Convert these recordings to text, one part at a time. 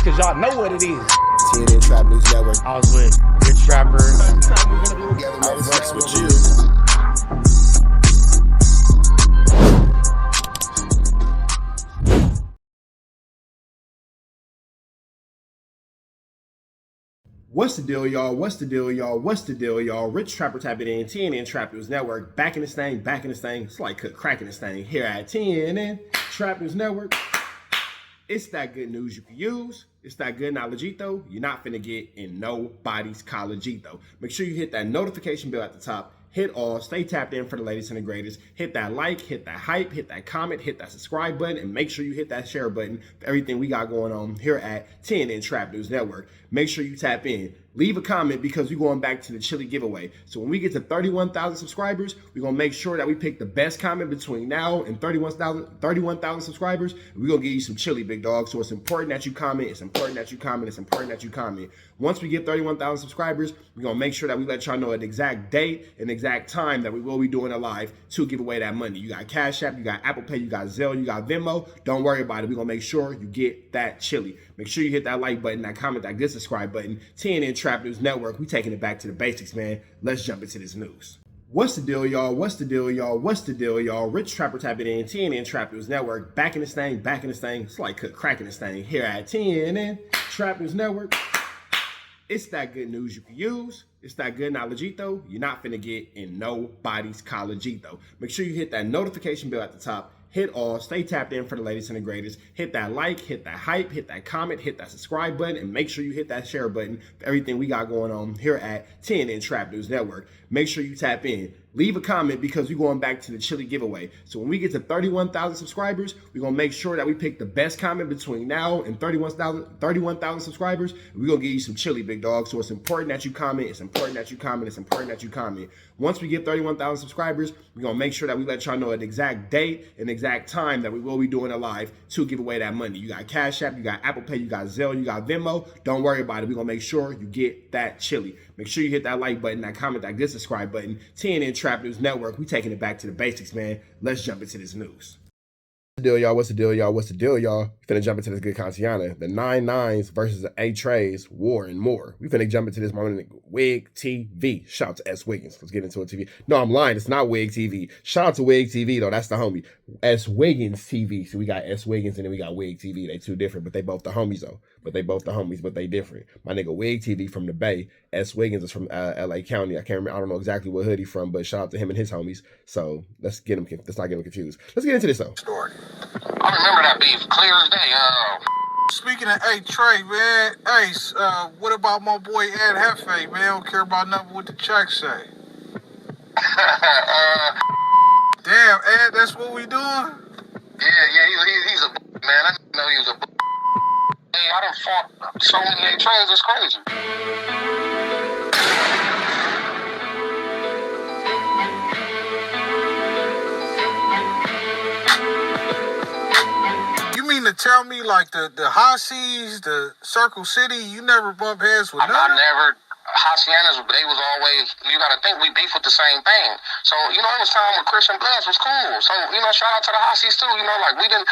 cause y'all know what it is. TNN Trap News Network. I was with Rich Trapper. I fucks with you. What's the deal, y'all? What's the deal, y'all? What's the deal, y'all? Rich Trapper tapping in, TNN Trap News Network. Back in this thing, back in this thing. It's like cracking this thing here at TNN Trap News Network. It's that good news you can use. It's that good knowledgeito you're not finna get in nobody's collegeito. Make sure you hit that notification bell at the top. Hit all, stay tapped in for the latest and the greatest. Hit that like, hit that hype, hit that comment, hit that subscribe button, and make sure you hit that share button for everything we got going on here at TNN Trap News Network. Make sure you tap in. Leave a comment because we're going back to the chili giveaway. So when we get to 31,000 subscribers, we're going to make sure that we pick the best comment between now and 31,000 subscribers. We're going to give you some chili, big dog. So it's important that you comment. It's important that you comment. It's important that you comment. Once we get 31,000 subscribers, we're going to make sure that we let y'all know an exact date and exact time that we will be doing a live to give away that money. You got Cash App, you got Apple Pay, you got Zelle, you got Venmo. Don't worry about it. We're going to make sure you get that chili. Make sure you hit that like button, that comment, that good subscribe button. TNN Trap News Network. We taking it back to the basics, man. Let's jump into this news. What's the deal, y'all? What's the deal, y'all? What's the deal, y'all? Rich Trapper tapping in, TNN Trap News Network. Back in this thing, back in this thing. It's like cracking this thing here at TNN Trap News Network. It's that good news you can use. It's that good knowledgeito you're not finna get in nobody's collegeito. Make sure you hit that notification bell at the top. Hit all, stay tapped in for the latest and the greatest. Hit that like, hit that hype, hit that comment, hit that subscribe button, and make sure you hit that share button for everything we got going on here at TNN Trap News Network. Make sure you tap in. Leave a comment because we're going back to the chili giveaway. So when we get to 31,000 subscribers, we're going to make sure that we pick the best comment between now and 31,000 subscribers. We're going to give you some chili, big dog. So it's important that you comment. It's important that you comment. It's important that you comment. Once we get 31,000 subscribers, we're going to make sure that we let y'all know an exact date and exact time that we will be doing a live to give away that money. You got Cash App, you got Apple Pay, you got Zelle, you got Venmo. Don't worry about it. We're going to make sure you get that chili. Make sure you hit that like button, that comment, that good subscribe button. TNN Trap News Network. We taking it back to the basics, man. Let's jump into this news. What's the deal, y'all? What's the deal, y'all? What's the deal, y'all? Finna jump into this good Contiana. The 9-9s versus the A-Trays, war and more. We finna jump into this moment. Wig TV. Shout out to S. Wiggins. Let's get into it, TV. No, I'm lying. It's not Wig TV. Shout out to Wig TV, though. That's the homie. S. Wiggins TV. So we got S. Wiggins and then we got Wig TV. They two different, but they both the homies, though. But they different. My nigga Wig TV from the Bay. S. Wiggins is from LA County. I can't remember. I don't know exactly what hood he's from, but shout out to him and his homies. So let's not get him confused. Let's get into this, though. Story. I remember that beef clear as day. Speaking of A-Trey, man, Ace, what about my boy Ed Hefe, man? Don't care about nothing what the check say. Damn, Ed, that's what we doing? Yeah, he's a man. I didn't know he was a Hey, I done fought so many A-Trays, it's crazy. You mean to tell me, like, the Hassies, the Circle City, you never bump heads with none? I never. Hacianas, they was always, you gotta think we beef with the same thing. So, it was time when Christian Bloods was cool. So, shout out to the Hassies too. Like we didn't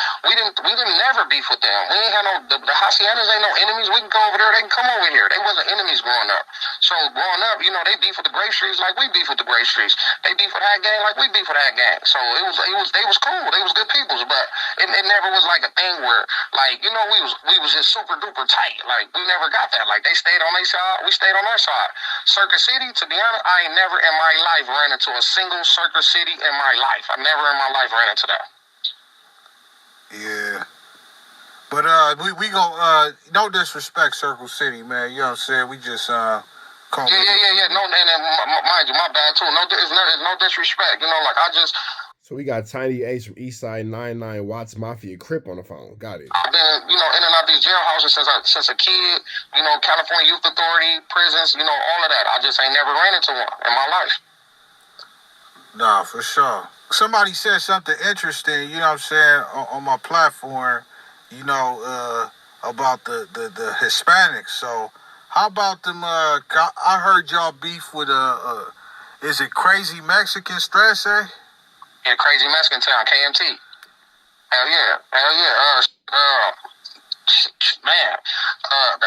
never beef with them. We ain't had the Hacianas ain't no enemies. We can go over there, they can come over here. They wasn't enemies growing up. So growing up, they beef with the Gray Streets like we beef with the Gray Streets. They beef with that gang like we beef with that gang. So they was cool. They was good peoples, but it never was like a thing where, like, we was just super duper tight. Like we never got that. Like they stayed on their side, we stayed on our side. Circus City, to be honest, I ain't never in my life ran into a single Circus City in my life. I never in my life ran into that. Yeah. But we gon' no disrespect Circle City, man. You know what I'm saying? We just Yeah. No, and mind you, my bad too. It's no disrespect. Like I just. So we got Tiny Ace from Eastside 99 Watts Mafia Crip on the phone. Got it. I've been, in and out these jailhouses since a kid. California Youth Authority, prisons, all of that. I just ain't never ran into one in my life. Nah, for sure. Somebody said something interesting, on my platform, about the Hispanics. So how about them? I heard y'all beef with is it Crazy Mexican Stress, eh? Yeah, Crazy Mexican Town, KMT. Hell yeah. Man,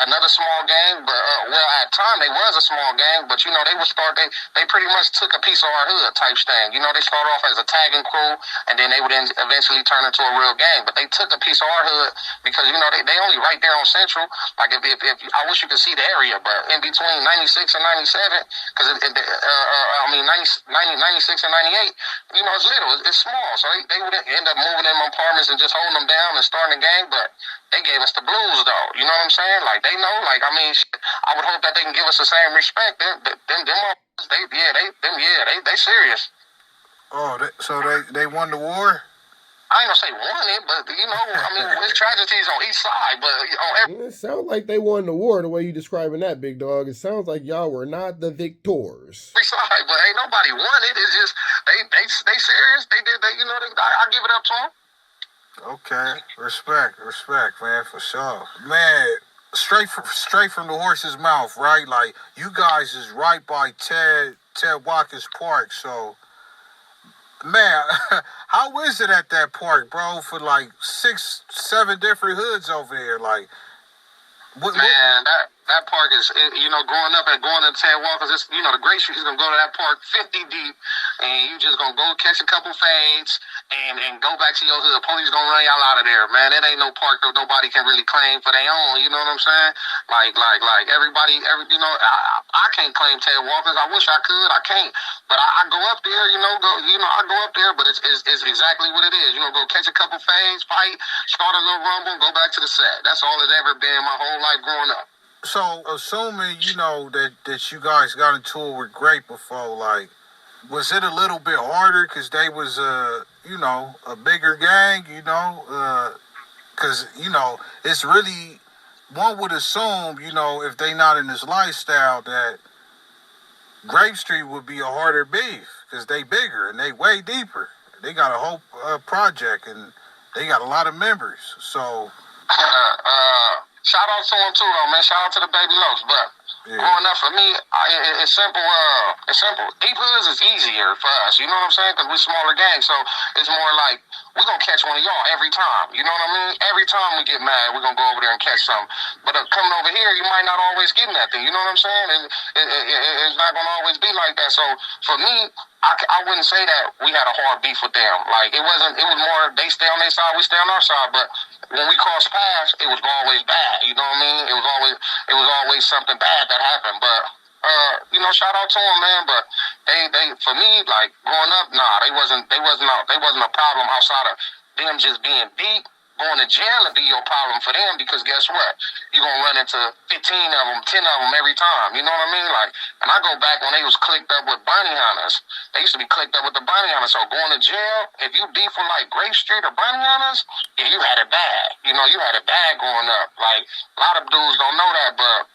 another small gang, but well, at the time they was a small gang, but they would start. They pretty much took a piece of our hood type thing. They start off as a tagging crew, and then they would eventually turn into a real gang. But they took a piece of our hood because they only right there on Central. Like if I wish you could see the area, but in between 96 and 97, because 96 and 98, it's little, it's small. So they would end up moving in apartments and just holding them down and starting a gang, but they gave us the blues, though. You know what I'm saying? Like, they know. Like, I mean, I would hope that they can give us the same respect. They serious. Oh, so they won the war? I ain't gonna say won it, but I mean, there's tragedies on each side, but on every. It sounds like they won the war the way you describing that, big dog. It sounds like y'all were not the victors. Side, but ain't nobody won it. It's just they serious. They did. I give it up to them. Okay, respect, man, for sure. Man, straight from the horse's mouth, right? Like, you guys is right by Ted Watkins Park, so, man, how is it at that park, bro, for like 6-7 different hoods over there? Like, man, that park is, growing up and going to Ted Walker's, the Great Street is going to go to that park 50 deep, and you just going to go catch a couple fades and go back to your hood. Police going to run y'all out of there, man. It ain't no park that nobody can really claim for their own, you know what I'm saying? Like everybody, I can't claim Ted Walker's. I wish I could. I can't. But I go up there, I go up there, but it's exactly what it is. Go catch a couple fades, fight, start a little rumble, go back to the set. That's all it's ever been my whole life growing up. So, assuming, that you guys got into it with Grape before, like, was it a little bit harder because they was, a bigger gang, because, it's really, one would assume, if they not in this lifestyle, that Grape Street would be a harder beef because they bigger and they way deeper. They got a whole project and they got a lot of members, so... Shout out to them too, though, man. Shout out to the Baby Locs. But growing up for me, it's simple. It's simple. Deep hoods is easier for us. You know what I'm saying? Because we smaller gangs, so it's more like we're gonna catch one of y'all every time. You know what I mean? Every time we get mad, we're gonna go over there and catch something. But coming over here, you might not always get nothing. You know what I'm saying? And it's not gonna always be like that. So for me, I wouldn't say that we had a hard beef with them. Like, it was more they stay on their side, we stay on our side. But when we crossed paths, it was always bad. You know what I mean? It was always something bad that happened. But shout out to them, man. But they for me, like, growing up, nah, they wasn't a problem outside of them just being beat. Going to jail would be your problem for them because guess what? You're going to run into 15 of them, 10 of them every time. You know what I mean? Like, and I go back when they was clicked up with bounty hunters. They used to be clicked up with the bounty hunters. So going to jail, if you beef with like Grape Street or bounty hunters, yeah, you had it bad. You had it bad growing up. Like, a lot of dudes don't know that, but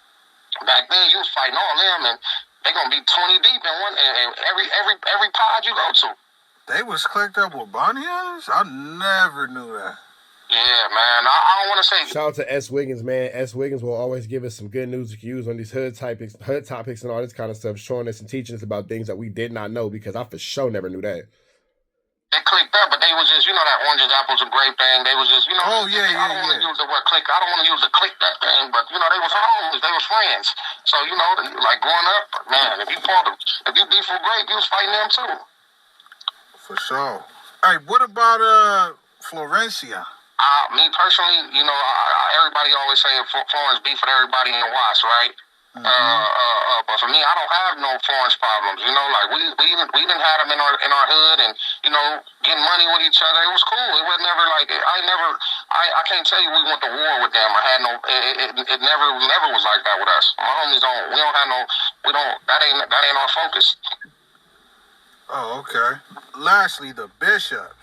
back then you was fighting all them and they going to be 20 deep in one, and every pod you go to. They was clicked up with bounty hunters? I never knew that. Yeah, man. I don't want to say. Shout out to S. Wiggins, man. S. Wiggins will always give us some good news to use on these hood topics and all this kind of stuff, showing us and teaching us about things that we did not know because I for sure never knew that. They clicked up, but they was just, that oranges, apples, and grape thing. They was just, Oh, yeah, I don't want to use the word click. I don't want to use the click that thing, but, they was homies. They was friends. So, like growing up, man, if you beef with grape, you was fighting them too. For sure. Hey, what about Florencia? Me personally, everybody always say Florence beef with everybody in Watts, right? Mm-hmm. But for me, I don't have no Florence problems. Like we didn't have them in our hood, and getting money with each other. It was cool. It was never like I can't tell you we went to war with them. I had no. It never was like that with us. My homies don't. We don't have no. We don't. That ain't our focus. Oh, okay. Lastly, the Bishops.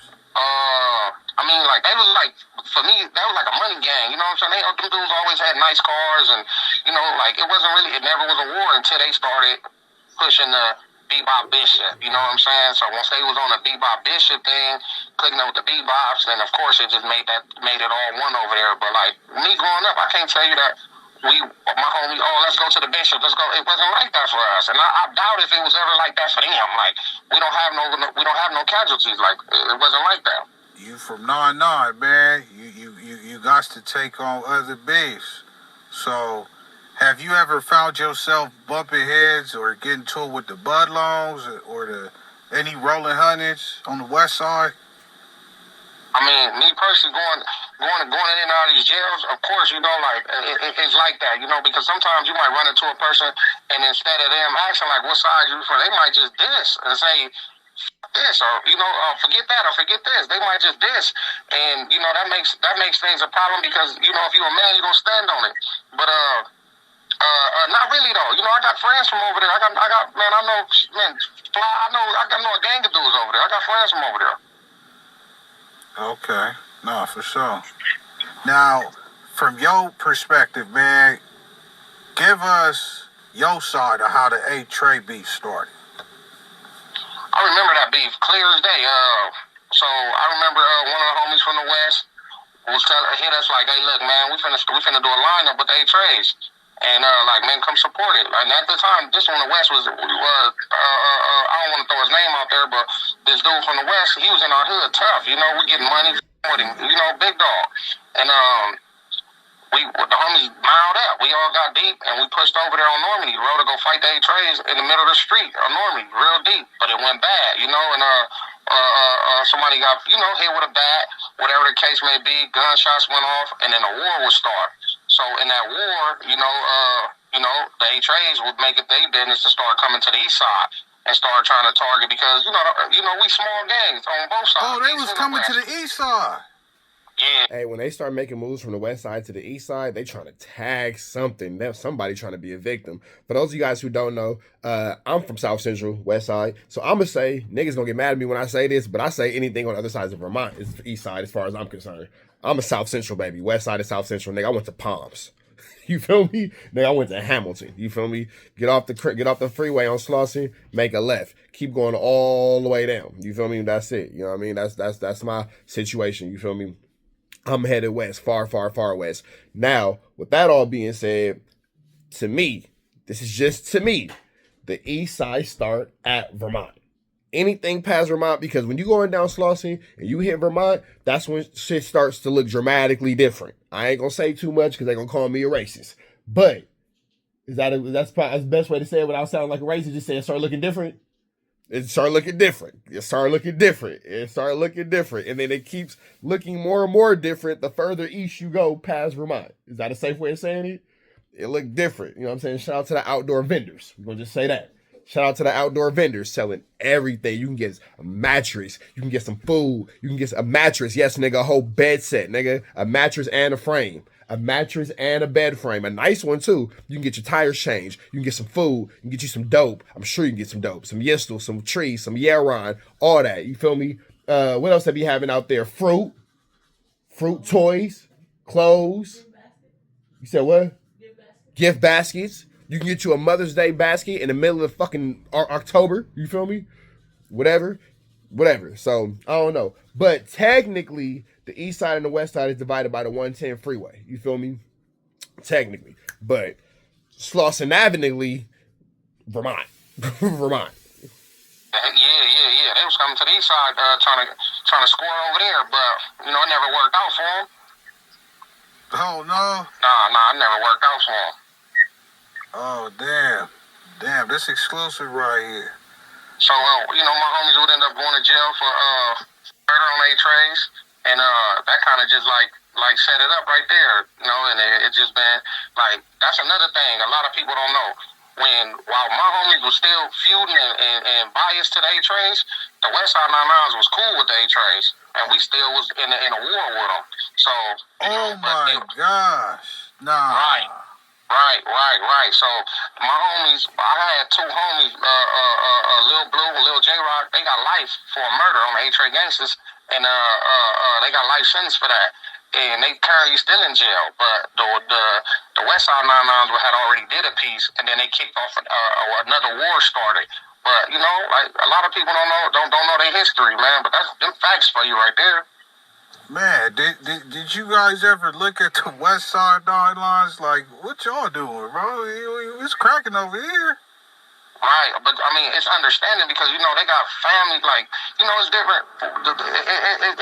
I mean, like, they was like, for me, that was like a money gang, you know what I'm saying? Them dudes always had nice cars, and, like, it never was a war until they started pushing the Bebop Bishop, you know what I'm saying? So once they was on the Bebop Bishop thing, clicking up with the Bebops, then of course it just made it all one over there. But, like, me growing up, I can't tell you that my homie, let's go to the Bishop, let's go. It wasn't like that for us, and I doubt if it was ever like that for them. Like, we don't have no casualties. Like, it wasn't like that. you from 9-9, man. You got to take on other beefs. So, have you ever found yourself bumping heads or getting to it with the Budlongs or any rolling hundreds on the west side? I mean, me personally going in and out of these jails, of course, you know, like, it's like that, you know, because sometimes you might run into a person and instead of them asking, like, what side you from, they might just diss and say, this, or, you know, forget that, or forget this. They might just diss. And, you know, that makes things a problem because, you know, if you're a man, you're going to stand on it. But, not really, though. You know, I got friends from over there. I know a gang of dudes over there. I got friends from over there. Okay. No, for sure. Now, from your perspective, man, give us your side of how the A-Trey beef started. I remember that beef clear as day. So I remember one of the homies from the West hit us like, "Hey, look, man, we finna do a lineup with the A-Trays. And, like, man, come support it." And at the time, this one, the West was, I don't want to throw his name out there, but this dude from the West, he was in our hood tough. You know, we getting money for him, you know, big dog. And, the homies miled up. We all got deep, and we pushed over there on Normandy. We rode to go fight the A-Trays in the middle of the street on Normandy, real deep. But it went bad, you know, and, somebody got, you know, hit with a bat, whatever the case may be, gunshots went off, and then a war would start. So in that war, you know, the A-Trays would make it their business to start coming to the east side and start trying to target because, you know, we small gangs on both sides. Oh, they was coming to the east side. Yeah. Hey, when they start making moves from the west side to the east side, they trying to tag something. There's somebody trying to be a victim. For those of you guys who don't know, I'm from South Central, west side. So I'm going to say, niggas going to get mad at me when I say this, but I say anything on the other sides of Vermont is the east side as far as I'm concerned. I'm a South Central, baby. West side of South Central. Nigga, I went to Palms. You feel me? Nigga, I went to Hamilton. You feel me? Get off the freeway on Slauson, make a left. Keep going all the way down. You feel me? That's it. You know what I mean? That's my situation. You feel me? I'm headed west, far, far, far west. Now, with that all being said, to me, this is just to me, the east side start at Vermont. Anything past Vermont, because when you going down Slauson and you hit Vermont, that's when shit starts to look dramatically different. I ain't gonna say too much because they're gonna call me a racist. But that's probably the best way to say it without sounding like a racist. Just say it started looking different. It started looking different. It started looking different. It started looking different. And then it keeps looking more and more different the further east you go past Vermont. Is that a safe way of saying it? It looked different. You know what I'm saying? Shout out to the outdoor vendors. We're going to just say that. Shout out to the outdoor vendors selling everything. You can get a mattress. You can get some food. You can get a mattress. Yes, nigga, a whole bed set, nigga. A mattress and a frame. A mattress and a bed frame. A nice one, too. You can get your tires changed. You can get some food. You can get you some dope. I'm sure you can get some dope. Some Yistel, some trees, some Yaron, all that. You feel me? What else have you having out there? Fruit, toys, clothes. You said what? Gift baskets. You can get you a Mother's Day basket in the middle of fucking October. You feel me? Whatever. So, I don't know. But technically, the east side and the west side is divided by the 110 freeway. You feel me? Technically. But Slauson Avenue, Vermont. Vermont. Yeah. They was coming to the east side trying to score over there, but, you know, it never worked out for them. Oh, no? Nah, it never worked out for them. Oh, damn, this exclusive right here. So, you know, my homies would end up going to jail for murder on A-Trays, and that kind of just like set it up right there, you know, and it just been, like, that's another thing a lot of people don't know. While my homies was still feuding and biased to the A-Trays, the West Side 99s was cool with the A-Trays, and we still was in a war with them. So, oh my gosh, nah. Right. So my homies, I had two homies, Lil Blue and Lil J-Rock. They got life for a murder on the A-Tray gangsters, and they got life sentence for that. And they currently still in jail. But the West Side 99s had already did a piece, and then they kicked off another war started. But you know, like a lot of people don't know their history, man. But that's them facts for you right there. Man, did you guys ever look at the West Side 99s like, what y'all doing, bro? It's cracking over here. Right, but I mean, it's understanding because you know they got family. Like you know, it's different.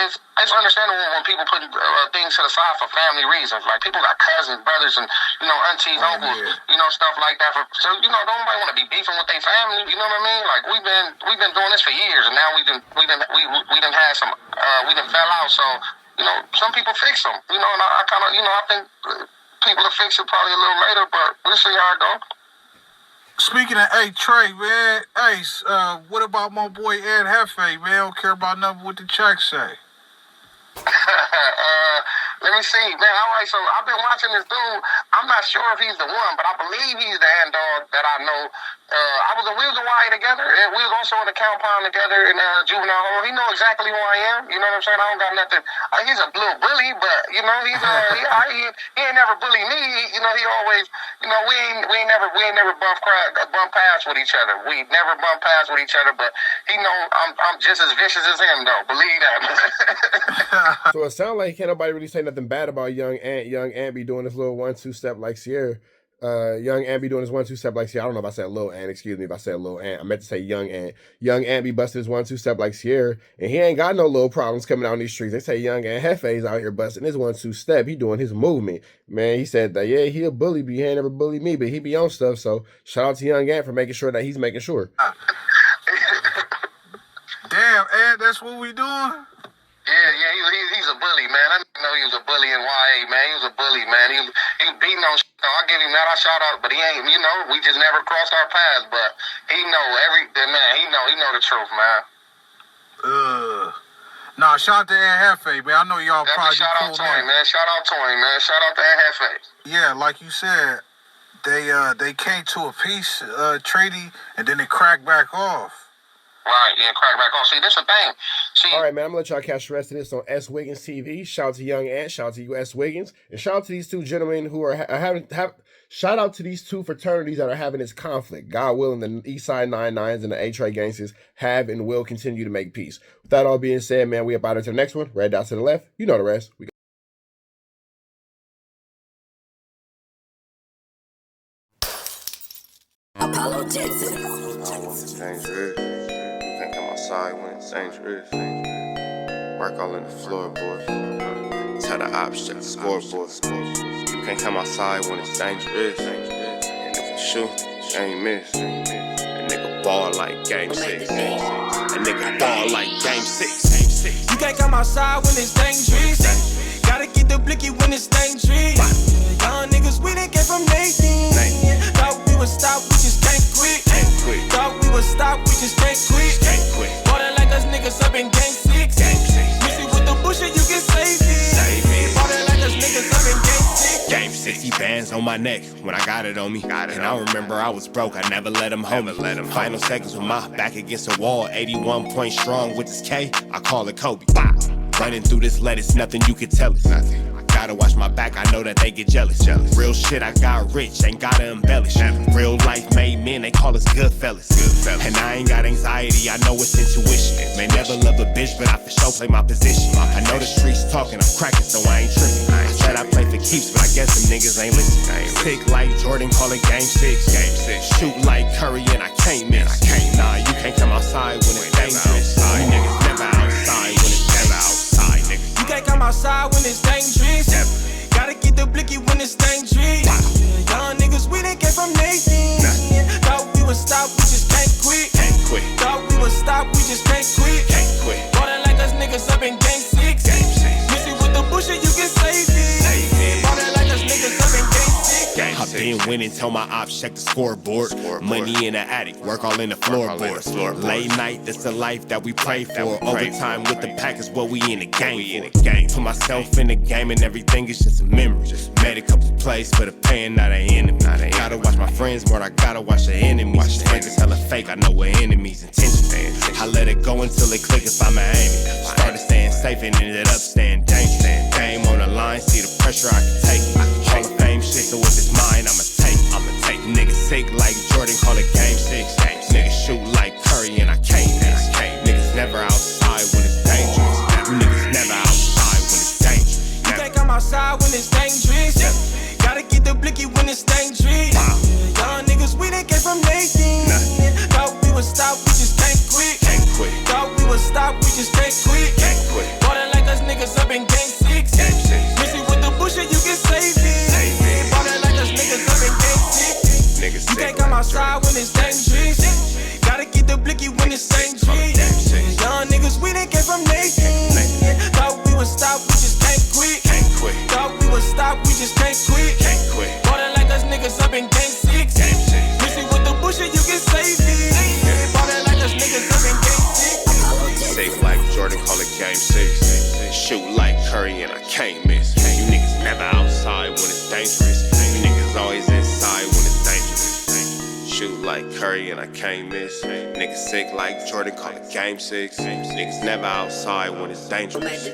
It's understandable when people put things to the side for family reasons. Like people got cousins, brothers, and you know aunties, uncles, you know stuff like that. So you know, don't nobody want to be beefing with their family. You know what I mean? Like we've been doing this for years, and now we done had some we done fell out. So you know, some people fix them. You know, and I kind of I think people will fix it probably a little later, but we'll see how it goes. Speaking of, hey, Trey, man, Ace, what about my boy Ed Hefe, man? Don't care about nothing what the checks say. Let me see, man. All right, so I've been watching this dude. I'm not sure if he's the one, but I believe he's the hand dog that I know. We was in YA together, and we was also in the compound together in juvenile hall. He know exactly who I am. You know what I'm saying? I don't got nothing. He's a little bully, but you know he's he ain't never bully me. You know he always, you know, we ain't never bump past with each other. We never bump past with each other, but he know I'm just as vicious as him though. Believe that. So it sounds like can't nobody really say nothing bad about Young Ant. Young Ant be doing this little 1-2 step like Sierra. Young Ant be doing his 1-2 step like Sierra. I don't know if I said Lil Ant. Excuse me if I said Lil Ant. I meant to say Young Ant. Young Ant be busting his 1-2 step like Sierra, and he ain't got no little problems coming out in these streets. They say Young Ant Hefe's out here busting his 1-2 step. He doing his movement. Man, he said that he a bully, but he ain't never bullied me, but he be on stuff. So shout out to Young Ant for making sure that he's making sure. Damn, Ed, that's what we doing? Yeah, he's a bully, man. I didn't know he was a bully in YA, man. He was a bully, man. He beating on shit. I'll give him that. I shout out, but he ain't, you know, we just never crossed our paths, but he know he know the truth, man. Nah, shout out to Ed Hefe, man. I know y'all probably shout out to him, man. Shout out to him, man. Shout out to Ed Hefe. Yeah, like you said, they came to a peace treaty and then they cracked back off. Right, yeah, crack back on. See, this is the thing. All right, man, I'm going to let y'all catch the rest of this on S. Wiggins TV. Shout out to Young Ant. Shout out to you, S. Wiggins. And shout out to these two gentlemen who are shout out to these two fraternities that are having this conflict. God willing, the Eastside 99s and the A-Tray Gangsters have and will continue to make peace. With that all being said, man, we up out to the next one. Red dot to the left. You know the rest. We Apollo Jackson. Outside when it's dangerous. Work all in the floorboard. Tell the ops check the scoreboard. You can't come outside when it's dangerous. And if you shoot, you ain't miss. A nigga ball like game 6. A nigga ball like game 6. You can't come outside when it's dangerous. Gotta get the blicky when it's dangerous. Young niggas, we done came from Nathan. Thought we would stop, we just can't quit. Thought we would stop, we just can't quit. Ballin' like us niggas up in gang 6. Miss it with the bullshit, you can save it. Ballin' like us niggas up in gang 6. Game 60 bands on my neck when I got it on me. And I remember I was broke, I never let them hold me. Final seconds with my back against the wall. 81 point strong with this K, I call it Kobe. Running through this lettuce, nothing you can tell us. Gotta watch my back, I know that they get jealous. Real shit, I got rich, ain't gotta embellish. Real life made men, they call us good fellas. And I ain't got anxiety, I know it's intuition. May never love a bitch, but I for sure play my position. I know the streets talking, I'm cracking, so I ain't tripping. I said I play for keeps, but I guess them niggas ain't listening. Sick like Jordan, call it game 6. Shoot like Curry, and I can't miss. Nah, you can't come outside when it's dangerous. You niggas never outside when it's never outside, nigga. You can't come outside when it's dangerous. Gotta get the blicky when it's dangerous. Young niggas, we done came from Nathan. Thought we would stop, we just can't quit. Thought we would stop, we just can't quit. Ballin' like us niggas up in gang 6. Miss it with the bullshit, you can save it. Ballin' like us niggas up in gang 6. I've been winning, tell my ops check the scoreboard. Money in the attic, work all in the floorboards. Late night, that's the life that we pray for. Overtime with the pack is what we in the game for. Put myself in the game and everything is just a memory. Made a couple plays for the pain, not an enemy. Gotta watch my friends more, I gotta watch the enemies. Friends is hella fake, I know what enemies intentions. I let it go until it click if I'm aiming. Started staying safe and ended up staying dangerous. Game on the line, see the pressure I can take. Hall of Fame shit, so if it's mine, I'ma take. Niggas sick like Jordan, call it game 6. Niggas shoot like Curry and I can't miss. Niggas never outside when it's dangerous. Niggas never outside when it's dangerous. You can't come outside when it's dangerous. Gotta get the blicky when it's dangerous. Young niggas, we done came from Nathan. niggas up in game 6. Missy with the bullshit, you can save it. Ballin' like us niggas up in game 6. You can't come outside when it's dangerous. Gotta get the blicky when it's dangerous. Young niggas, we done came from Nathan. Thought we would stop, we just can't quit. Thought we would stop, we just can't quit. Ballin' like us niggas up in game 6. Missy with the bullshit, you can save it. Ballin' like us niggas up in game 6. Safe like Jordan, call it game 6. Shoot like Curry and I can't miss. You niggas never outside when it's dangerous. You niggas always inside when it's dangerous. Shoot like Curry and I can't miss. Niggas sick like Jordan, call it game 6. Niggas never outside when it's dangerous.